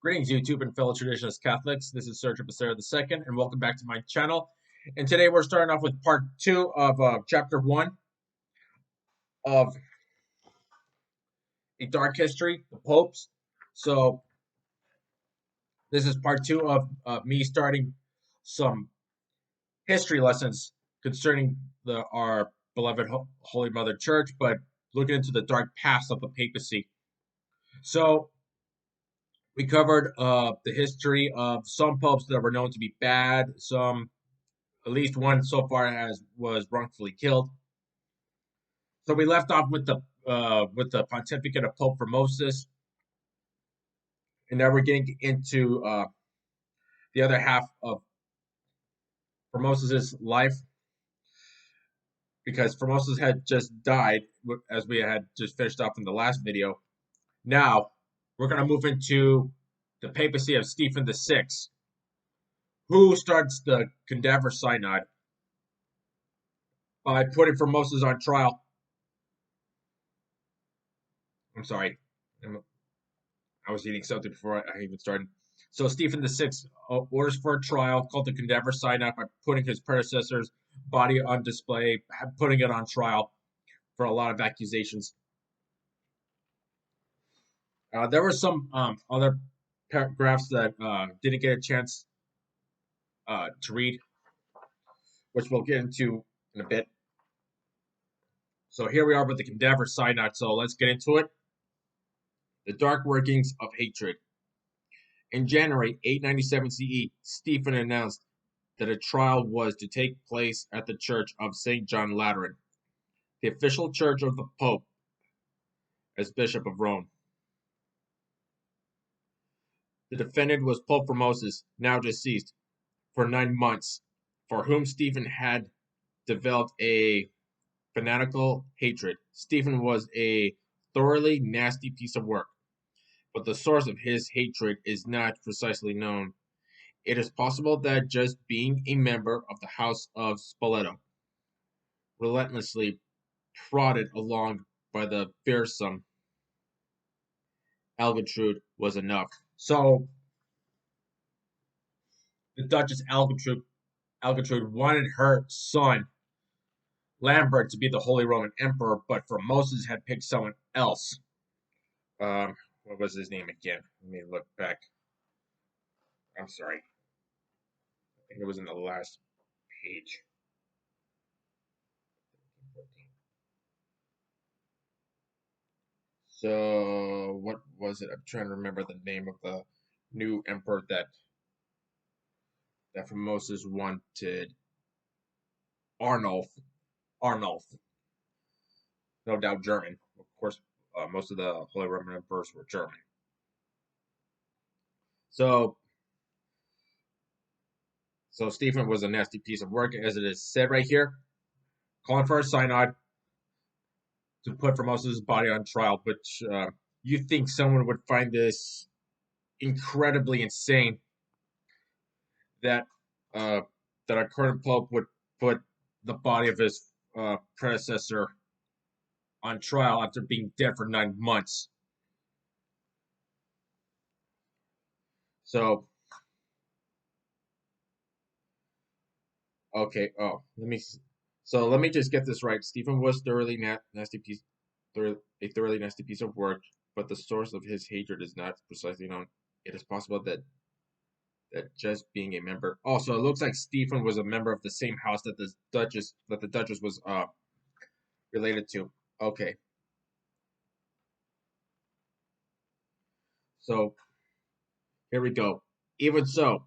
Greetings, YouTube and fellow traditionalist Catholics. This is Sir Predecessor II, and welcome back to my channel. And today we're starting off with part 2 of chapter 1 of A Dark History, the Popes. So this is part 2 of me starting some history lessons concerning our beloved Holy Mother Church, but looking into the dark past of the papacy. So we covered the history of some popes that were known to be bad, at least one so far was wrongfully killed. So we left off with the pontificate of Pope Formosus, and now we're getting into the other half of Formosus's life, because Formosus had just died, as we had just finished off in the last video. Now we're going to move into the papacy of Stephen VI, who starts the Cadaver Synod by putting Formosus on trial. I'm sorry, I was eating something before I even started. So Stephen VI orders for a trial called the Cadaver Synod by putting his predecessor's body on display, putting it on trial for a lot of accusations. There were some other paragraphs that didn't get a chance to read, which we'll get into in a bit. So here we are with the Cadaver Synod, so let's get into it. The dark workings of hatred. In January 897 CE, Stephen announced that a trial was to take place at the Church of St. John Lateran, the official church of the Pope as Bishop of Rome. The defendant was Pope Formosus, now deceased, for 9 months, for whom Stephen had developed a fanatical hatred. Stephen was a thoroughly nasty piece of work, but the source of his hatred is not precisely known. It is possible that just being a member of the House of Spoleto, relentlessly prodded along by the fearsome Algetrude, was enough. So the Duchess Algetrude wanted her son Lambert to be the Holy Roman Emperor, but Formosus had picked someone else. What was his name again? Let me look back. I'm sorry. I think it was in the last page. So what was it? I'm trying to remember the name of the new emperor that Formosus wanted. Arnulf. No doubt German. Of course, most of the Holy Roman emperors were German. So Stephen was a nasty piece of work, as it is said right here, calling for a synod to put Formosus' body on trial. But you think someone would find this incredibly insane that our current pope would put the body of his predecessor on trial after being dead for 9 months. So, okay. Let me just get this right. Stephen was a thoroughly nasty piece of work, but the source of his hatred is not precisely known. It is possible that just being a member. Also, it looks like Stephen was a member of the same house that the Duchess was related to. Okay. So here we go. Even so,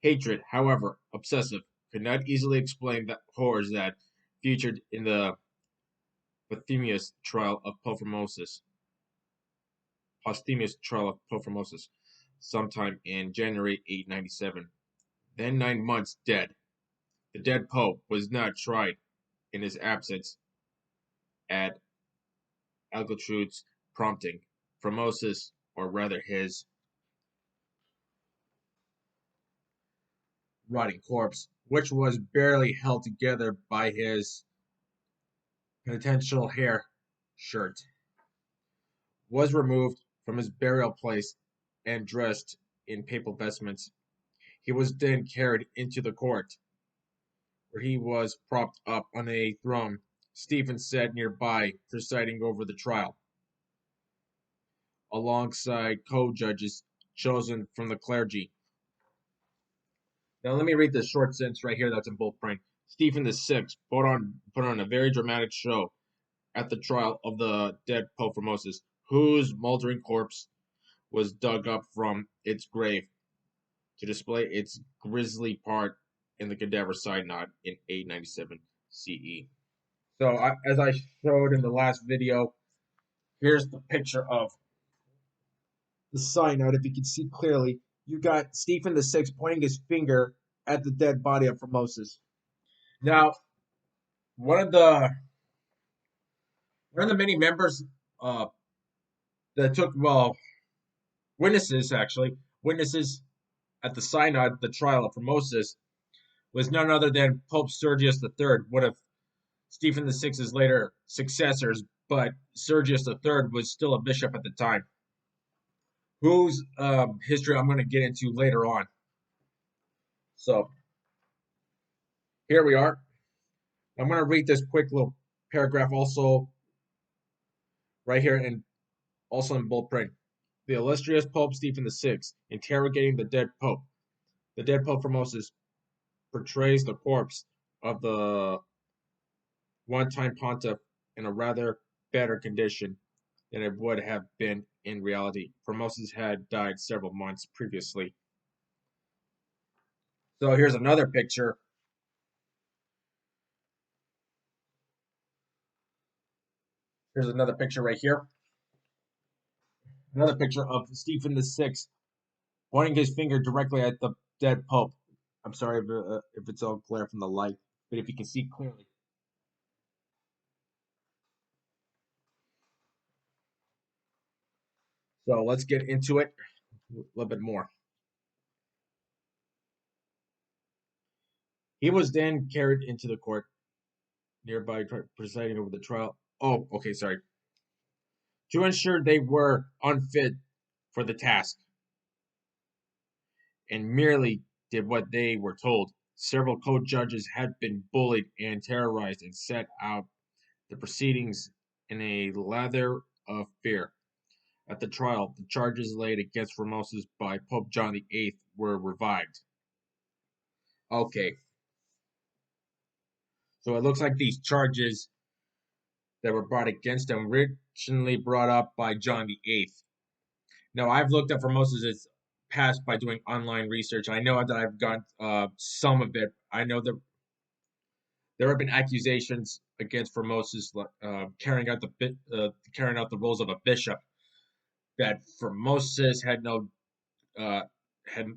hatred, however obsessive, could not easily explain the horrors that featured in the posthumous trial of Pope Formosus. Sometime in January 897. Then 9 months dead. The dead Pope was not tried in his absence at Algetrude's prompting. Formosus, or rather his rotting corpse, which was barely held together by his penitential hair shirt, was removed from his burial place and dressed in papal vestments. He was then carried into the court, where he was propped up on a throne. Stephen sat nearby, presiding over the trial, alongside co-judges chosen from the clergy. Now let me read this short sentence right here that's in bold print. Stephen VI put on a very dramatic show at the trial of the dead Pope Formosus, whose moldering corpse was dug up from its grave to display its grisly part in the Cadaver Synod in 897 CE. So, as I showed in the last video, here's the picture of the Synod. If you can see clearly, you got Stephen VI pointing his finger at the dead body of Formosus. Now, one of the many members that took witnesses at the Synod, the trial of Formosus, was none other than Pope Sergius III, one of Stephen VI's later successors, but Sergius III was still a bishop at the time, whose history I'm going to get into later on. So here we are. I'm going to read this quick little paragraph also right here, and also in bold print. The illustrious Pope Stephen VI interrogating the dead Pope. The dead Pope Formosus portrays the corpse of the one-time pontiff in a rather better condition than it would have been in reality. Formosus had died several months previously. So here's another picture. Here's another picture right here. Another picture of Stephen VI pointing his finger directly at the dead Pope. I'm sorry if it's all glare from the light, but if you can see clearly. So let's get into it a little bit more. He was then carried into the court nearby, presiding over the trial. Oh, okay, sorry. To ensure they were unfit for the task and merely did what they were told. Several co-judges had been bullied and terrorized and set out the proceedings in a lather of fear. At the trial, the charges laid against Formosus by Pope John VIII were revived. Okay, so it looks like these charges that were brought against him originally brought up by John VIII. Now, I've looked at Formosus' past by doing online research. I know that I've got some of it. I know that there have been accusations against Formosus carrying out the roles of a bishop. That Formosus uh, had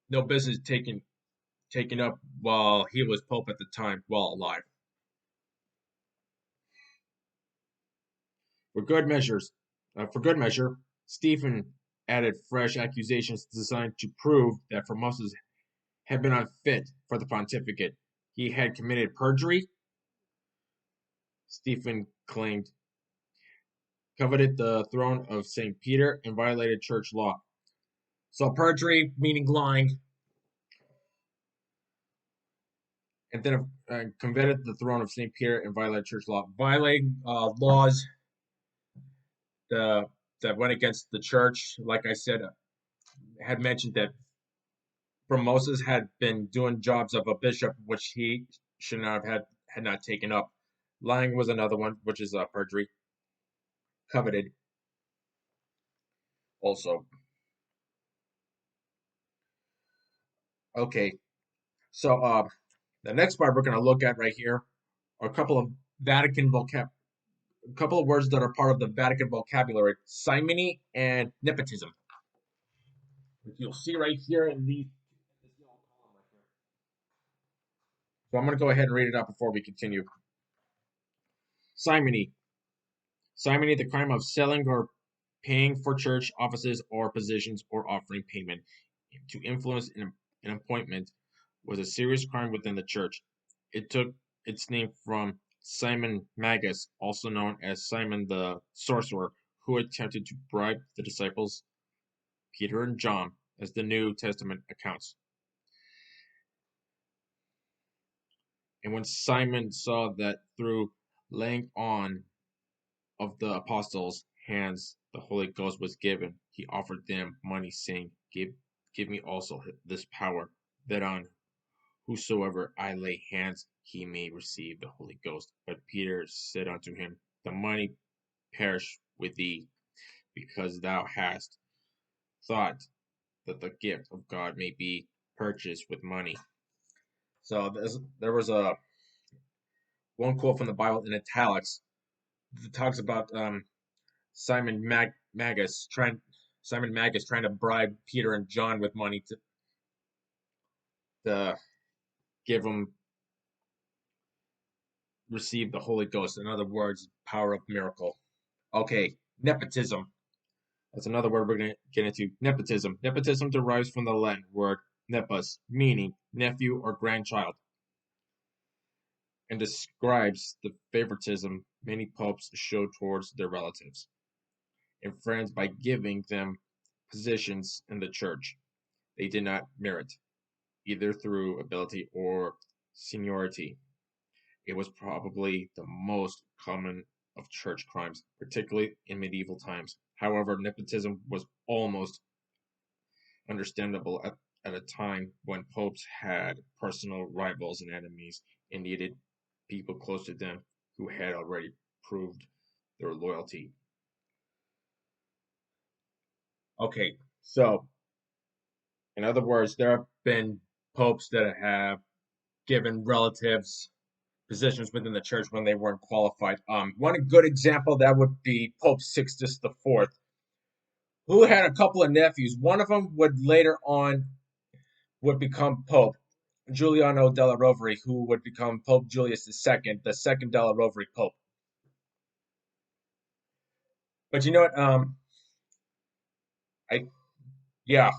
no business taking up while he was pope at the time, while alive. For good measure, Stephen added fresh accusations designed to prove that Formosus had been unfit for the pontificate. He had committed perjury, Stephen claimed, coveted the throne of St. Peter, and violated church law. So perjury, meaning lying, and then coveted the throne of St. Peter and violated church law. Violating laws that went against the church, like I said, had mentioned that Formosus had been doing jobs of a bishop, which he should not have had not taken up. Lying was another one, which is perjury. Coveted also. Okay, so the next part we're going to look at right here are a couple of a couple of words that are part of the Vatican vocabulary: simony and nepotism. Which you'll see right here in this yellow column right here. So I'm going to go ahead and read it out before we continue. Simony. Simony, the crime of selling or paying for church offices or positions or offering payment to influence an appointment, was a serious crime within the church. It took its name from Simon Magus, also known as Simon the Sorcerer, who attempted to bribe the disciples Peter and John, as the New Testament accounts. And when Simon saw that through laying on of the apostles' hands the Holy Ghost was given, he offered them money, saying, Give me also this power, that on whosoever I lay hands, he may receive the Holy Ghost. But Peter said unto him, The money perish with thee, because thou hast thought that the gift of God may be purchased with money. So there was a one quote from the Bible in italics that talks about Magus trying to bribe Peter and John with money to give them receive the Holy Ghost. In other words, power of miracle. Okay, nepotism. That's another word we're going to get into. Nepotism. Nepotism derives from the Latin word nepos, meaning nephew or grandchild, and describes the favoritism many popes show towards their relatives and friends by giving them positions in the church they did not merit, either through ability or seniority. It was probably the most common of church crimes, particularly in medieval times. However, nepotism was almost understandable at a time when popes had personal rivals and enemies and needed people close to them who had already proved their loyalty. Okay, so in other words, there have been popes that have given relatives positions within the church when they weren't qualified. One good example that would be Pope Sixtus IV, who had a couple of nephews. One of them would later on would become Pope, Giuliano della Rovere, who would become Pope Julius II, the second della Rovere Pope. But you know what? I yeah.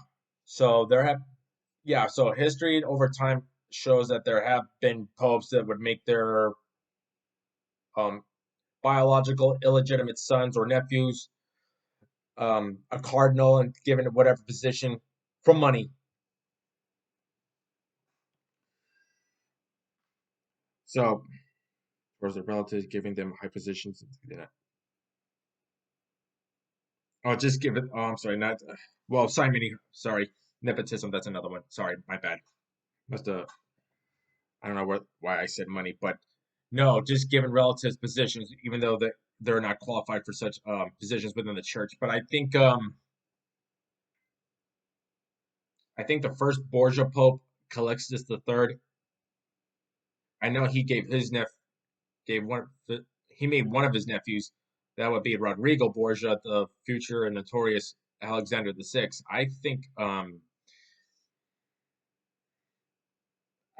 So there have So history over time shows that there have been popes that would make their um biological illegitimate sons or nephews a cardinal and given whatever position for money. So, or the relatives giving them high positions. Oh, just give it. Oh, I'm sorry, not. Well, simony. Sorry, nepotism. That's another one. Sorry, my bad. Must have. I don't know why I said money, but no, just giving relatives positions, even though they're not qualified for such positions within the church. But I think the first Borgia Pope, Calixtus III. I know he gave his gave one he made one of his nephews, that would be Rodrigo Borgia, the future and notorious Alexander VI. I think I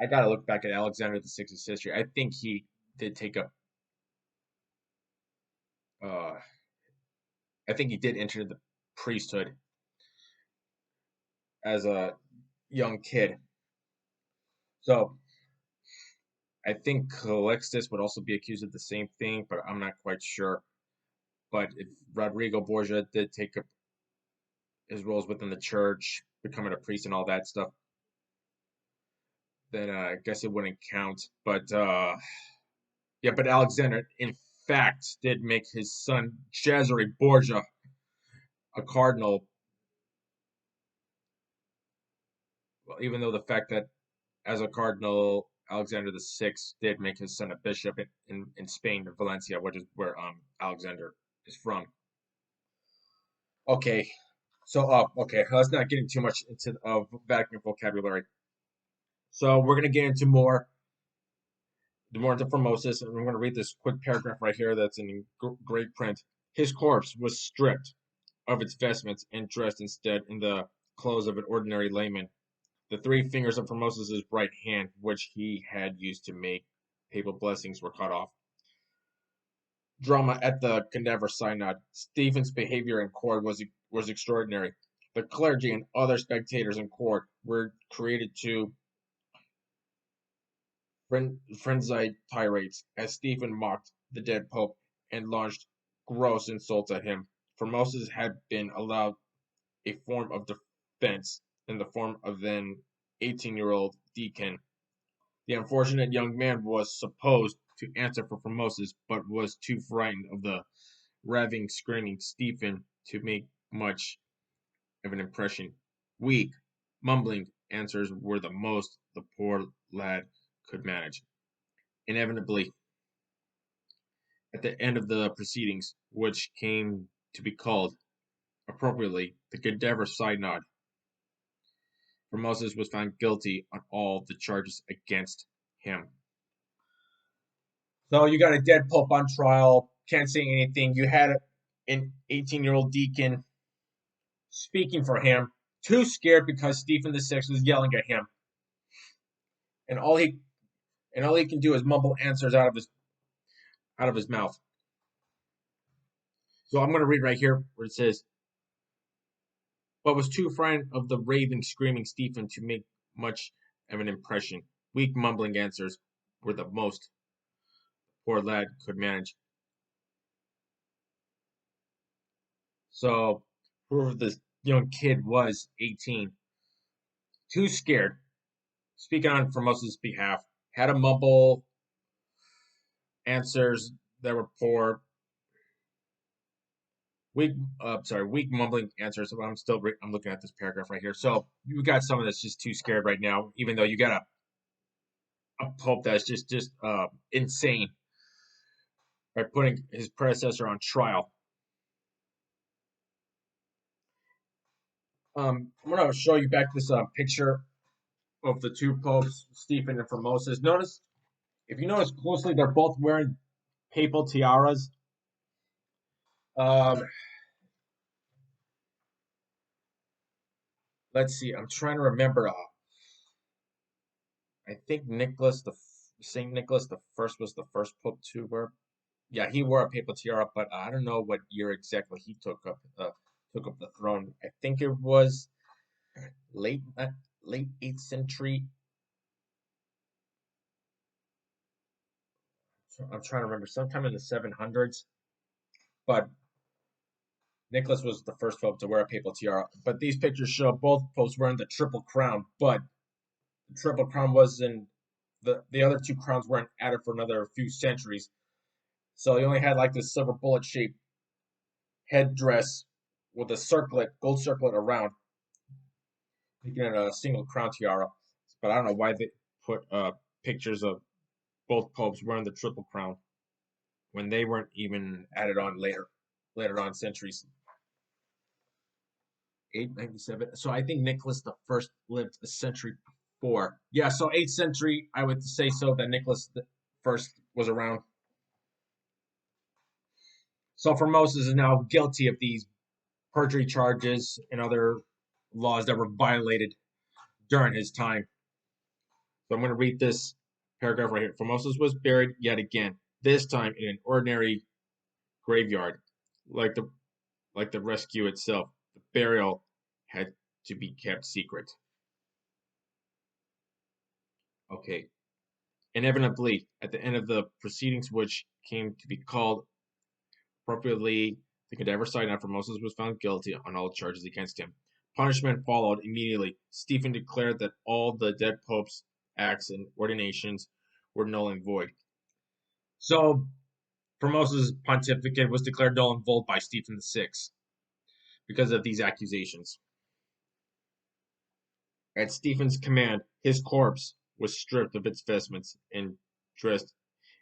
gotta look back at Alexander VI's history. I think he did take up uh I think he did enter the priesthood as a young kid. So I think Calixtus would also be accused of the same thing, but I'm not quite sure. But if Rodrigo Borgia did take up his roles within the church, becoming a priest and all that stuff, then I guess it wouldn't count. But yeah, but Alexander, in fact, did make his son Cesare Borgia a cardinal. Well, even though the fact that as a cardinal, Alexander VI did make his son a bishop in Spain, Valencia, which is where Alexander is from. Okay, so okay, let's not get too much into Vatican vocabulary. So we're gonna get into more into Formosus, and I'm gonna read this quick paragraph right here that's in great print. His corpse was stripped of its vestments and dressed instead in the clothes of an ordinary layman. The three fingers of Formosus's right hand, which he had used to make papal blessings, were cut off. Drama at the Cadaver Synod. Stephen's behavior in court was extraordinary. The clergy and other spectators in court were created to frenzied tirades as Stephen mocked the dead pope and launched gross insults at him. Formosus had been allowed a form of defense in the form of an 18-year-old deacon. The unfortunate young man was supposed to answer for Formosus, but was too frightened of the raving, screaming Stephen to make much of an impression. Weak, mumbling answers were the most the poor lad could manage. Inevitably, at the end of the proceedings, which came to be called, appropriately, the Cadaver Synod, Formosus was found guilty on all the charges against him. So you got a dead pope on trial, can't say anything. You had an 18-year-old deacon speaking for him, too scared because Stephen the Sixth was yelling at him, and all he can do is mumble answers out of his mouth. So I'm going to read right here where it says, "But was too frightened of the raving, screaming Stephen to make much of an impression. Weak, mumbling answers were the most the poor lad could manage." So whoever this young kid was, 18, too scared, speaking on Formosa's behalf, had to mumble answers that were poor, weak mumbling answers. I'm looking at this paragraph right here. So you got someone that's just too scared right now, even though you got a pope that's just insane by putting his predecessor on trial. I'm gonna show you back this picture of the two popes, Stephen and Formosus. If you notice closely, they're both wearing papal tiaras. Um, let's see. I'm trying to remember. I think Saint Nicholas the First was the first pope to wear. Yeah, he wore a papal tiara, but I don't know what year exactly he took up the throne. I think it was late late 8th century. I'm trying to remember, sometime in the 700s. But Nicholas was the first pope to wear a papal tiara. But these pictures show both popes wearing the triple crown, but the triple crown wasn't the other two crowns weren't added for another few centuries. So he only had like this silver bullet shaped headdress with a gold circlet around, making it a single crown tiara. But I don't know why they put pictures of both popes wearing the triple crown when they weren't even added on later on centuries. 897. So I think Nicholas the First lived a century before. Yeah, so 8th century, I would say so that Nicholas the First was around. So Formosus is now guilty of these perjury charges and other laws that were violated during his time. So I'm going to read this paragraph right here. Formosus was buried yet again, this time in an ordinary graveyard, like the rescue itself. The burial had to be kept secret. Okay. Inevitably, at the end of the proceedings, which came to be called appropriately, the Cadaver Synod, Formosus was found guilty on all charges against him. Punishment followed immediately. Stephen declared that all the dead pope's acts and ordinations were null and void. So Formosus' pontificate was declared null and void by Stephen VI because of these accusations. At Stephen's command, his corpse was stripped of its vestments and dressed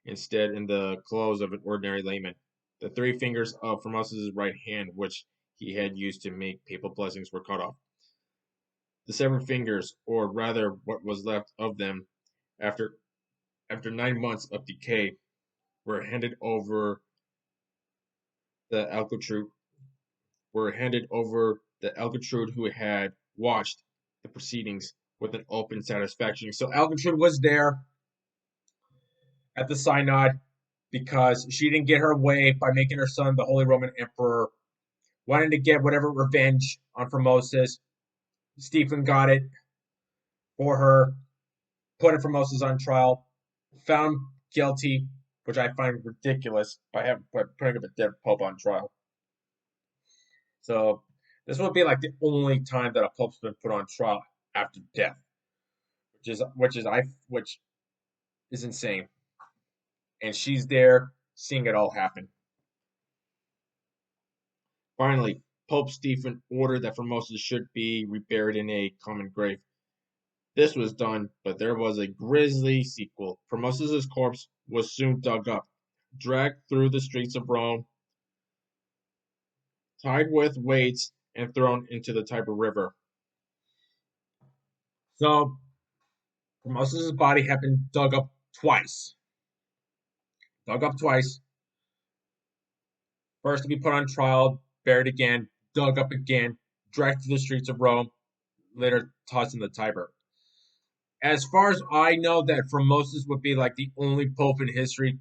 instead in the clothes of an ordinary layman. The 3 fingers of Formosus' right hand, which he had used to make papal blessings, were cut off. The 7 fingers, or rather what was left of them, after 9 months of decay, were handed over the alcatrude who had watched the proceedings with an open satisfaction. So Alcatrude was there at the synod because she didn't get her way by making her son the Holy Roman Emperor, wanted to get whatever revenge on Formosus. Stephen got it for her, put Formosus on trial, found guilty, which I find ridiculous by putting up a dead pope on trial. So This would be like the only time that a pope's been put on trial after death, which is insane. And she's there seeing it all happen. Finally, Pope Stephen ordered that Formosus should be reburied in a common grave. This was done, but there was a grisly sequel. Formosus' corpse was soon dug up, dragged through the streets of Rome, tied with weights, and thrown into the Tiber River. So, Formosus' body had been dug up twice. Dug up twice. First to be put on trial, buried again, dug up again, dragged through the streets of Rome, later tossed in the Tiber. As far as I know, that Formosus would be like the only pope in history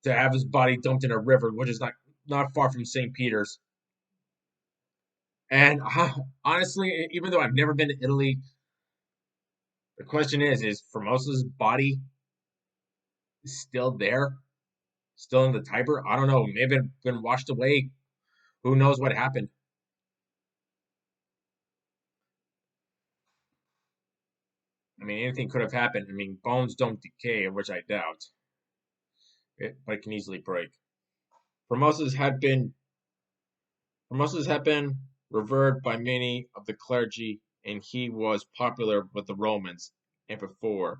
to have his body dumped in a river, which is not far from St. Peter's. And honestly, even though I've never been to Italy, the question is Formosa's body still there? Still in the Tiber? I don't know. Maybe it's been washed away. Who knows what happened? I mean, anything could have happened. I mean, bones don't decay, which I doubt, but it can easily break. Formosus had been Formosus had been revered by many of the clergy, and he was popular with the Romans. And before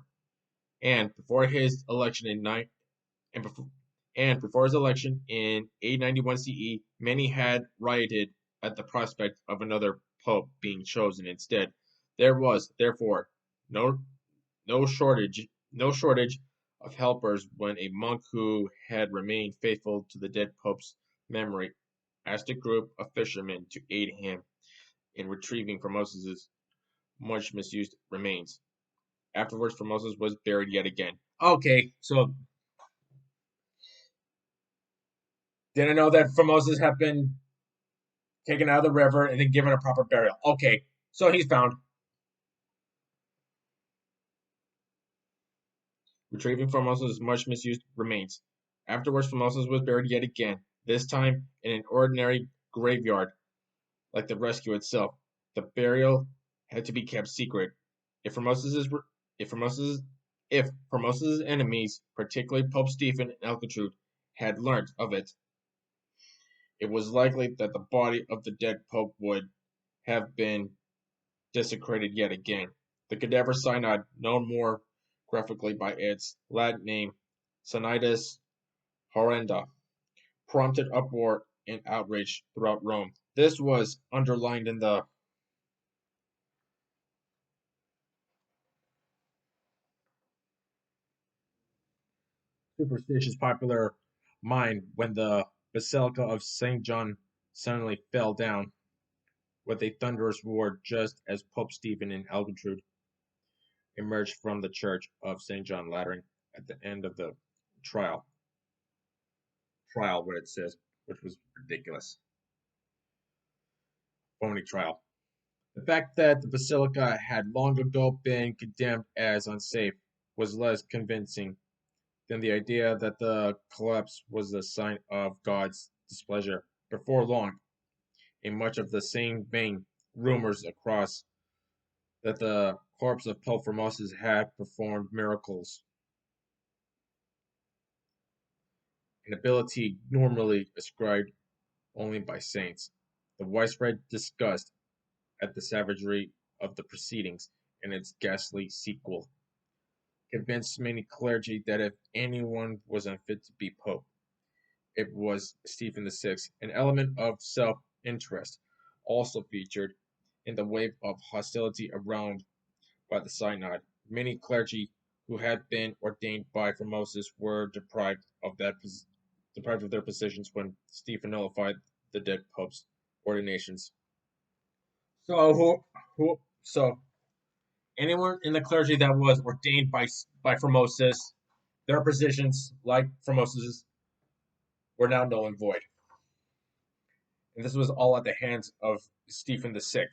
his election in and before, and before his election in 891 CE, many had rioted at the prospect of another pope being chosen instead. There was, therefore, no no shortage of helpers when a monk who had remained faithful to the dead pope's memory asked a group of fishermen to aid him in retrieving Formosus's much misused remains. Afterwards, Formosus was buried yet again. Okay, so didn't know that Formosus had been taken out of the river and then given a proper burial. Okay, so he's found. Retrieving Formosus' much misused remains. Afterwards, Formosus was buried yet again, this time in an ordinary graveyard, like the rescue itself. The burial had to be kept secret. If Formosus's if Formosus's if Formosus's enemies, particularly Pope Stephen and Elgitrude, had learnt of it, it was likely that the body of the dead pope would have been desecrated yet again. The Cadaver Synod, known more graphically by its Latin name, Synodus Horrenda, prompted uproar and outrage throughout Rome. This was underlined in the superstitious popular mind when the Basilica of St. John suddenly fell down with a thunderous roar just as Pope Stephen and Elgitrude emerged from the church of St. John Lateran at the end of the trial. Trial, what it says, which was ridiculous. Phony trial. The fact that the basilica had long ago been condemned as unsafe was less convincing than the idea that the collapse was a sign of God's displeasure. Before long, in much of the same vein, rumors across that the corpse of Pope Formosus had performed miracles, an ability normally ascribed only by saints. The widespread disgust at the savagery of the proceedings and its ghastly sequel convinced many clergy that if anyone was unfit to be pope, it was Stephen VI. An element of self-interest also featured in the wave of hostility around by the synod. Many clergy who had been ordained by Formosus were deprived of their positions when Stephen nullified the dead pope's ordinations. So so anyone in the clergy that was ordained by Formosus, their positions, like Formosus's, were now null and void. And this was all at the hands of Stephen VI.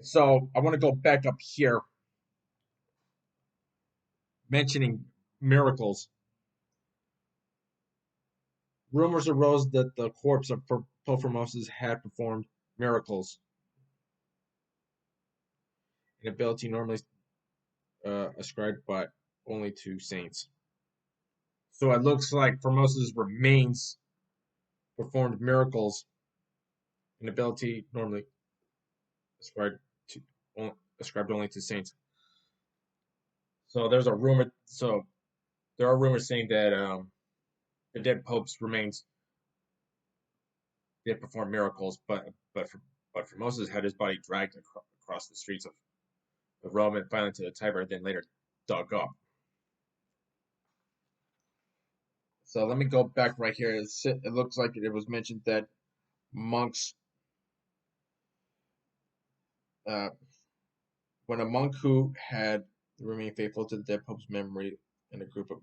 So I want to go back up here, mentioning miracles. Rumors arose that the corpse of Pope Formosus had performed miracles, an ability normally ascribed but only to saints. So it looks like Formosus' remains performed miracles, an ability normally ascribed ascribed only to saints. So there's a rumor. So there are rumors saying that the dead Pope's remains did perform miracles, but Formosus had his body dragged across the streets of Rome and finally to the Tiber, then later dug up. So let me go back right here. It looks like it was mentioned that monks, when a monk who had remained faithful to the dead Pope's memory and a group of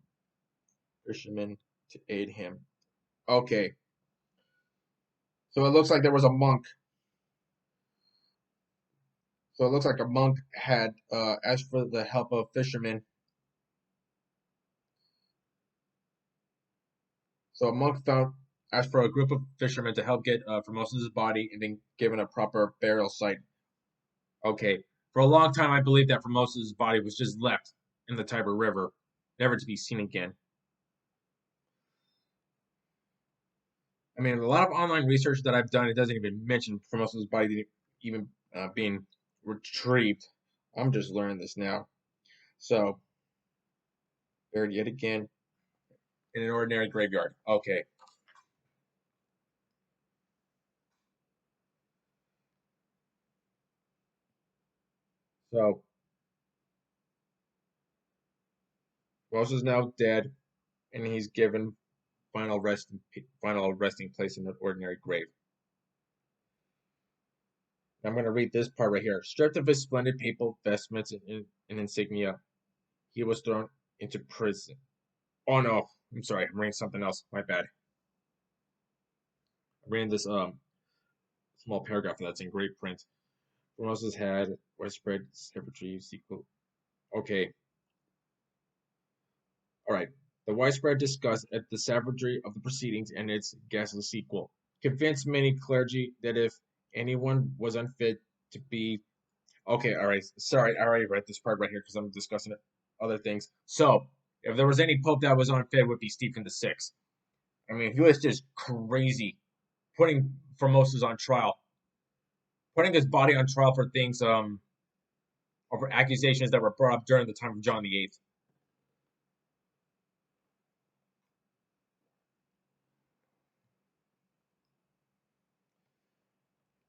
fishermen to aid him. Okay, so it looks like there was a monk. So it looks like a monk had asked for the help of fishermen. So a monk asked for a group of fishermen to help get Formosus' body and then given a proper burial site. Okay, for a long time I believed that Formosus' body was just left in the Tiber River, never to be seen again. I mean, a lot of online research that I've done, it doesn't even mention Formosus' body even being retrieved. I'm just learning this now. So, buried yet again in an ordinary graveyard. Okay. So, Formosus is now dead, and he's given final resting place in an ordinary grave. I'm going to read this part right here. Stripped of his splendid papal vestments and insignia, he was thrown into prison. Oh no, I'm sorry, I'm reading something else. My bad. I'm reading this small paragraph that's in great print. Formosus had widespread savagery sequel. Okay. Alright. The widespread disgust at the savagery of the proceedings and its ghastly sequel convinced many clergy that if anyone was unfit to be okay, alright. Sorry, I already read this part right here because I'm discussing other things. So, if there was any pope that was unfit, it would be Stephen VI. I mean, he was just crazy, putting Formosus on trial, putting his body on trial for things over accusations that were brought up during the time of John VIII.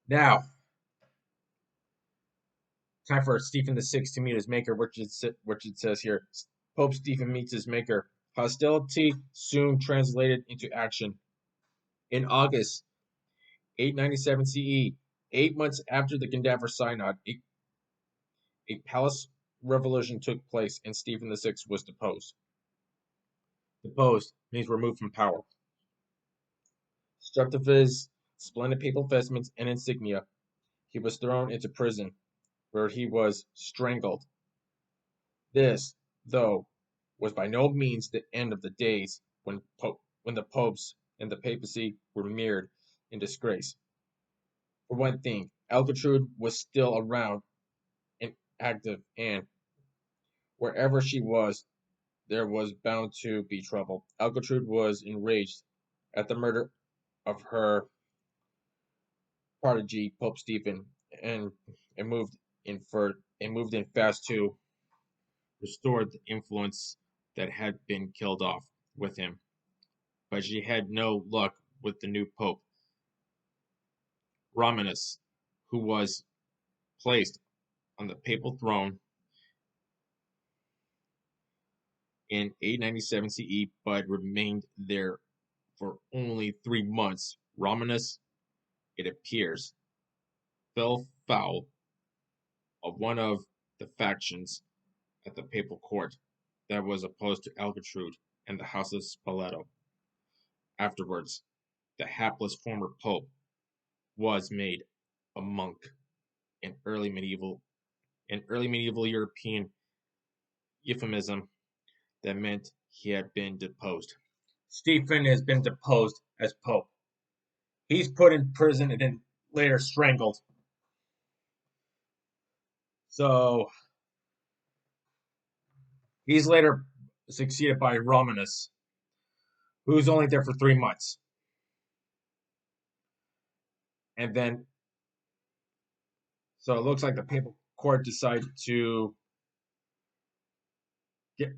Now, time for Stephen VI to meet his maker, which it says here. Pope Stephen meets his maker. Hostility soon translated into action. In August 897 CE, 8 months after the Cadaver Synod, a palace revolution took place and Stephen VI was deposed. Deposed means removed from power. Stripped of his splendid papal vestments and insignia, he was thrown into prison, where he was strangled. This, though, was by no means the end of the days when the popes and the papacy were mirrored in disgrace. For one thing, Algertrude was still around and active, and wherever she was, there was bound to be trouble. Algertrude was enraged at the murder of her prodigy, Pope Stephen, and, and moved in fast to restore the influence that had been killed off with him. But she had no luck with the new pope, Romanus, who was placed on the papal throne in 897 CE, but remained there for only 3 months. Romanus, it appears, fell foul of one of the factions at the papal court that was opposed to Algertrude and the House of Spoleto. Afterwards, the hapless former pope was made a monk in early medieval European euphemism that meant he had been deposed. Stephen has been deposed as pope. He's put in prison and then later strangled. So he's later succeeded by Romanus, who's only there for 3 months. And then, so it looks like the papal court decided to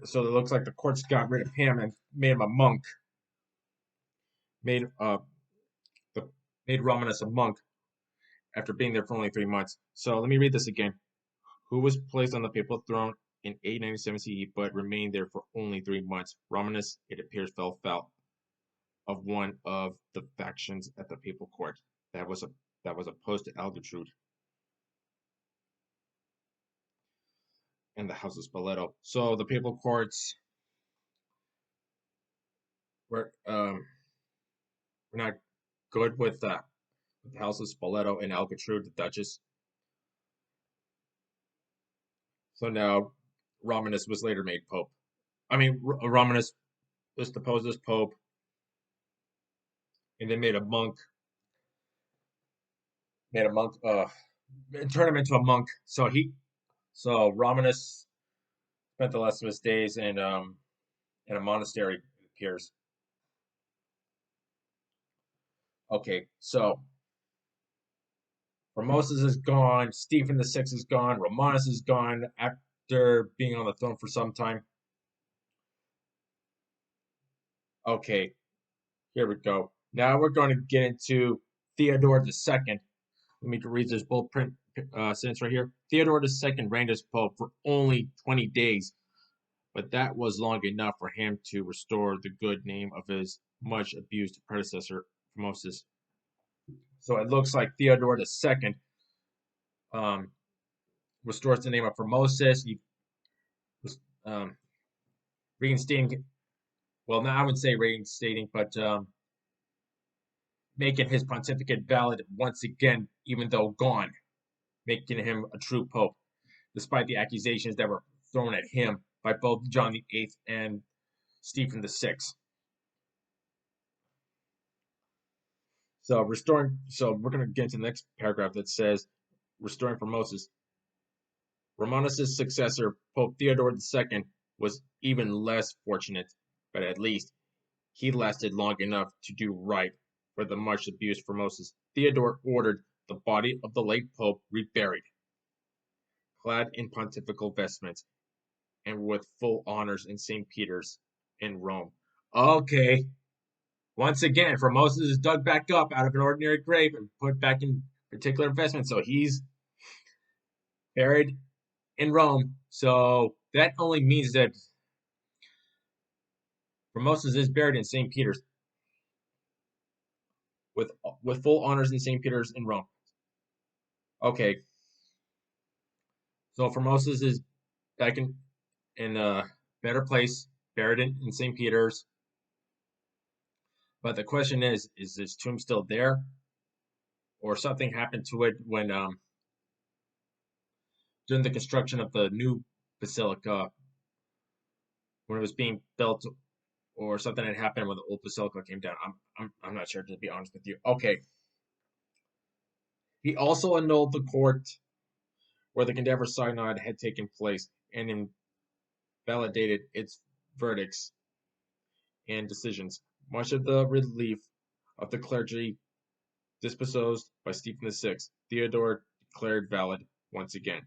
so it looks like the courts got rid of him and made him a monk. Made the, made Romanus a monk after being there for only 3 months. So let me read this again. Who was placed on the papal throne in 897 CE, but remained there for only 3 months. Romanus, it appears, fell foul of one of the factions at the papal court that was opposed to Algertrude and the House of Spoleto. So the papal courts were not good with the House of Spoleto and Algertrude, the Duchess. So now Romanus was later made pope. I mean, Romanus was deposed as pope, and they made a monk, and turned him into a monk. So Romanus spent the rest of his days in a monastery. It appears. Okay, so Formosus is gone. Stephen the Sixth is gone. Romanus is gone after being on the throne for some time. Okay, here we go. Now we're going to get into Theodore II. Let me read this bold print sentence right here. Theodore II reigned as pope for only 20 days, but that was long enough for him to restore the good name of his much abused predecessor, Formosus. So it looks like Theodore II um, restores the name of Formosus. He was reinstating, well, now I would say reinstating, but making his pontificate valid once again, even though gone, making him a true pope, despite the accusations that were thrown at him by both John VIII and Stephen VI. So we're going to get into the next paragraph that says, restoring Formosus. Romanus' successor, Pope Theodore II, was even less fortunate, but at least he lasted long enough to do right for the much abused Formosus. Theodore ordered the body of the late Pope reburied, clad in pontifical vestments, and with full honors in St. Peter's in Rome. Okay, once again, Formosus is dug back up out of an ordinary grave and put back in particular vestments. So he's buried in Rome. So that only means that Formosus is buried in St. Peter's with full honors in St. Peter's in Rome. Okay, so Formosus is back in a better place, buried in St. Peter's. But the question is his tomb still there, or something happened to it when during the construction of the new basilica when it was being built, or something had happened when the old basilica came down. I'm not sure, to be honest with you. Okay. He also annulled the court where the Cadaver Synod had taken place and invalidated its verdicts and decisions. Much of the relief of the clergy dispossessed by Stephen VI, Theodore declared valid once again.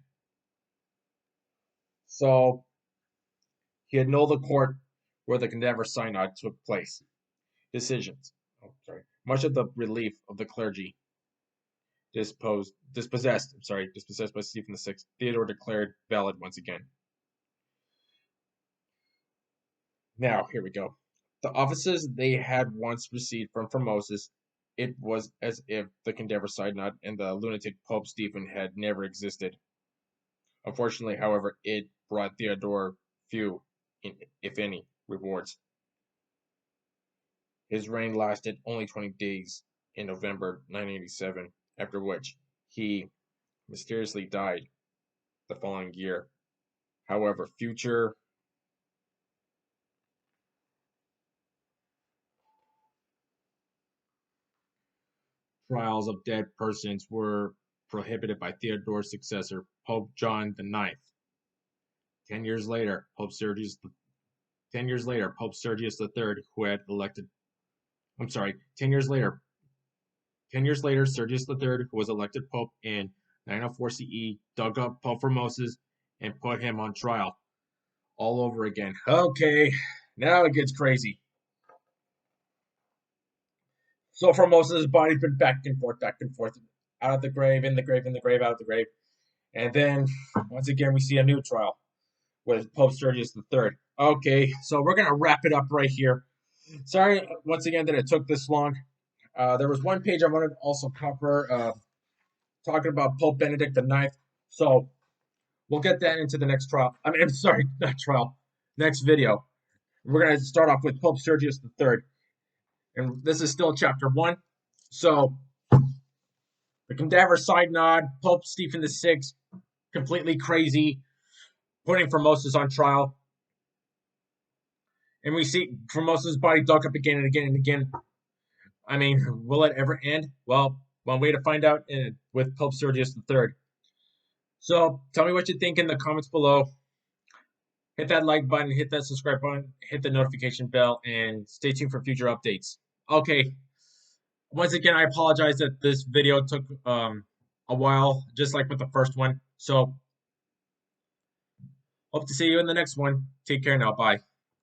So he annulled the court where the Cadaver Synod took place. Decisions. Much of the relief of the clergy dispossessed by Stephen VI, Theodore declared valid once again. Now, here we go. The offices they had once received from Formosus, it was as if the Cadaver Synod and the lunatic Pope Stephen had never existed. Unfortunately, however, it brought Theodore few, if any, rewards. His reign lasted only 20 days in November 987, after which he mysteriously died the following year. However, future trials of dead persons were prohibited by Theodore's successor, Pope John IX. 10 years later, Pope Sergius III, who had elected, 10 years later, Sergius III, who was elected Pope in 904 CE, dug up Pope Formosus and put him on trial all over again. Okay, now it gets crazy. So Formosus' body's been back and forth, out of the grave, in the grave, in the grave, out of the grave. And then, once again, we see a new trial with Pope Sergius III. Okay, so we're going to wrap it up right here. Sorry, once again, that it took this long. There was one page I wanted to also cover, talking about Pope Benedict IX. So we'll get that into the next trial. Not trial. Next video. We're going to start off with Pope Sergius III. And this is still chapter 1. So, the Cadaver Synod, Pope Stephen VI, completely crazy, putting Formosus on trial. And we see Formosus' body dug up again and again and again. I mean, will it ever end? Well, one way to find out with Pope Sergius III. So, tell me what you think in the comments below. Hit that like button, hit that subscribe button, hit the notification bell, and stay tuned for future updates. Okay. Once again, I apologize that this video took a while, just like with the first one. So, hope to see you in the next one. Take care now. Bye.